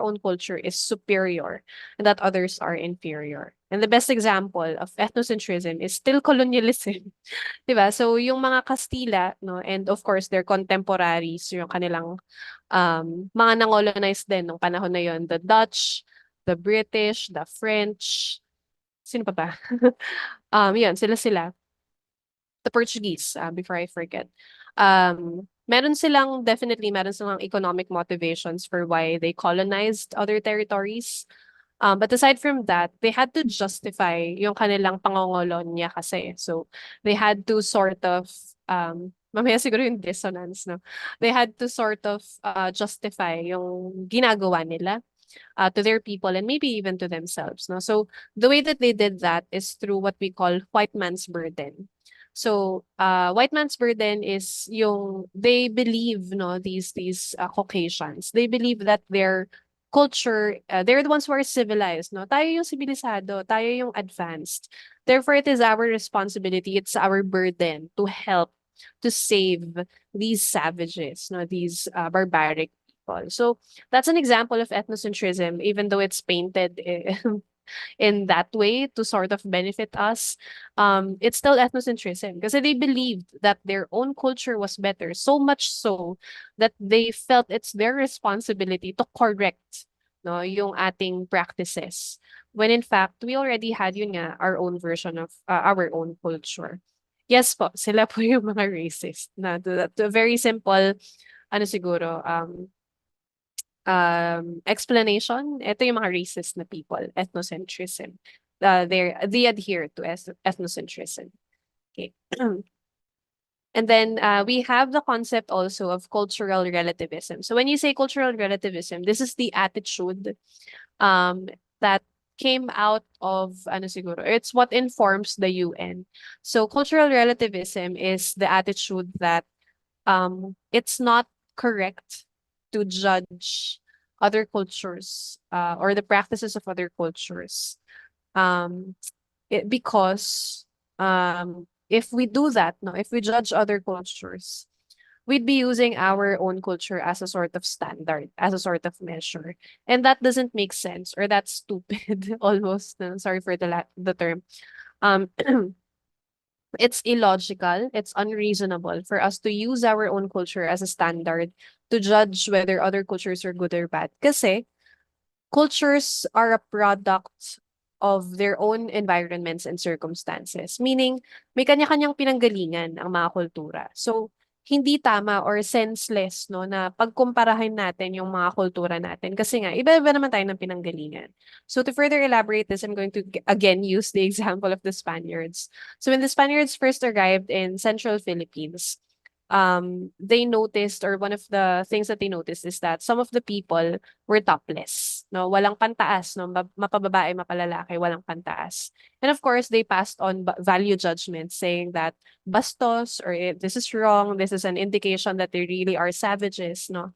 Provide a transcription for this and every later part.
own culture is superior and that others are inferior. And the best example of ethnocentrism is still colonialism. 'Di ba? So yung mga Kastila, no, and of course their contemporaries, yung kanilang mga nangolonize din nung panahon na yon, the Dutch, the British, the French, sino pa ba? Yun, sila. The Portuguese, before I forget. Meron silang economic motivations for why they colonized other territories. But aside from that, they had to justify yung kanilang pangongolonya kasi. So they had to sort of, mamaya siguro yung dissonance, no? They had to sort of justify yung ginagawa nila to their people and maybe even to themselves, no? So the way that they did that is through what we call white man's burden. So white man's burden is yung they believe, no, these Caucasians, they believe that their culture, they're the ones who are civilized, no? Tayo yung sibilisado, tayo yung advanced. Therefore, it is our responsibility, it's our burden to help to save these savages, no, these barbaric people. So that's an example of ethnocentrism, even though it's painted in that way to sort of benefit us. It's still ethnocentrism because they believed that their own culture was better, so much so that they felt it's their responsibility to correct, no, yung ating practices. When in fact, we already had yun nga, our own version of our own culture. Yes po, sila po yung mga racist na to very simple, ano siguro, explanation, ito yung mga racist na people, ethnocentrism. They adhere to ethnocentrism. Okay. And then we have the concept also of cultural relativism. So when you say cultural relativism, this is the attitude that came out of ano siguro, it's what informs the UN. So cultural relativism is the attitude that it's not correct to judge other cultures or the practices of other cultures. Because if we do that, no, if we judge other cultures, we'd be using our own culture as a sort of standard, as a sort of measure. And that doesn't make sense, or that's stupid almost. No? Sorry for the term. Um, it's illogical, it's unreasonable for us to use our own culture as a standard to judge whether other cultures are good or bad. Kasi cultures are a product of their own environments and circumstances. Meaning, may kanya-kanyang pinanggalingan ang mga kultura. So, hindi tama or senseless, no, na pagkumparahin natin yung mga kultura natin. Kasi nga, iba-iba naman tayo ng pinanggalingan. So to further elaborate this, I'm going to again use the example of the Spaniards. So when the Spaniards first arrived in central Philippines, they noticed, or one of the things that they noticed is that some of the people were topless, no, walang pantaas, no, mapababae, mapalalaki, walang pantaas. And of course, they passed on value judgments saying that bastos, or this is wrong, this is an indication that they really are savages, no.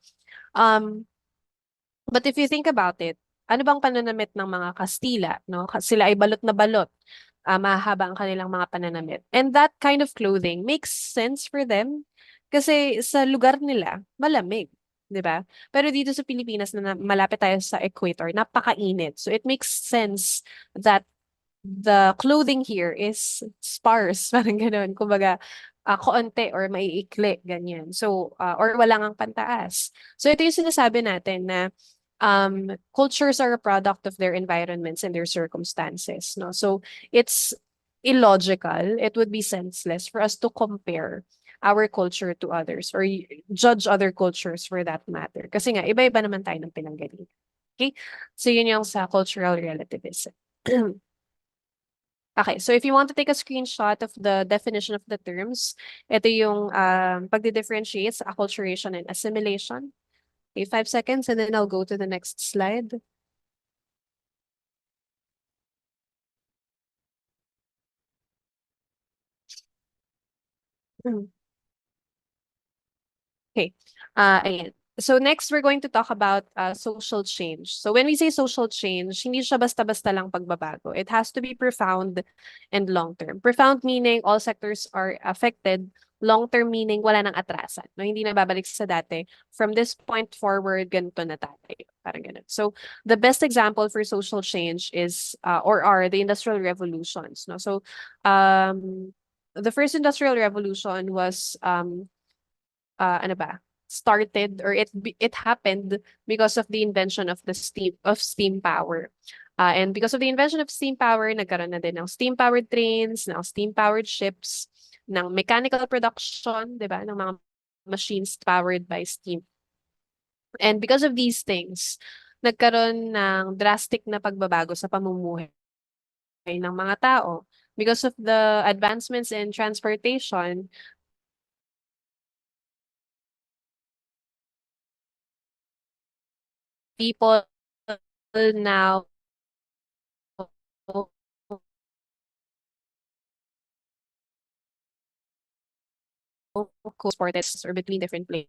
But if you think about it, ano bang pananamit ng mga Kastila, no? Sila ay balot na balot. Mahaba ang kanilang mga pananamit. And that kind of clothing makes sense for them kasi sa lugar nila, malamig, 'di ba? Pero dito sa Pilipinas na malapit tayo sa equator, napakainit. So it makes sense that the clothing here is sparse, parang gano'n. Kumbaga, konti or maiikli, ganyan. So, or wala ngang pantaas. So ito yung sinasabi natin na cultures are a product of their environments and their circumstances, no? So it's illogical, it would be senseless for us to compare our culture to others or judge other cultures for that matter. Kasi nga, iba-iba naman tayo ng pinanggalingan. Okay? So yun yung sa cultural relativism. Okay, so if you want to take a screenshot of the definition of the terms, ito yung pagdi-differentiate sa acculturation and assimilation. Okay, 5 seconds and then I'll go to the next slide. Okay, ayan. So next, we're going to talk about social change. So when we say social change, hindi siya basta-basta lang pagbabago. It has to be profound and long-term. Profound meaning all sectors are affected, long-term meaning wala nang atrasan, no? Hindi na babalik sa dati. From this point forward, ganito na tayo. Parang ganun. So, the best example for social change is, or are the industrial revolutions, no? So, the first industrial revolution was, ano ba? Started or it happened because of the invention of steam power. And because of the invention of steam power, nagkaroon na din ng steam-powered trains, ng steam-powered ships, ng mechanical production, 'di ba? Ng mga machines powered by steam. And because of these things, nagkaroon ng drastic na pagbabago sa pamumuhay ng mga tao. Because of the advancements in transportation, people now co-transported or between different places.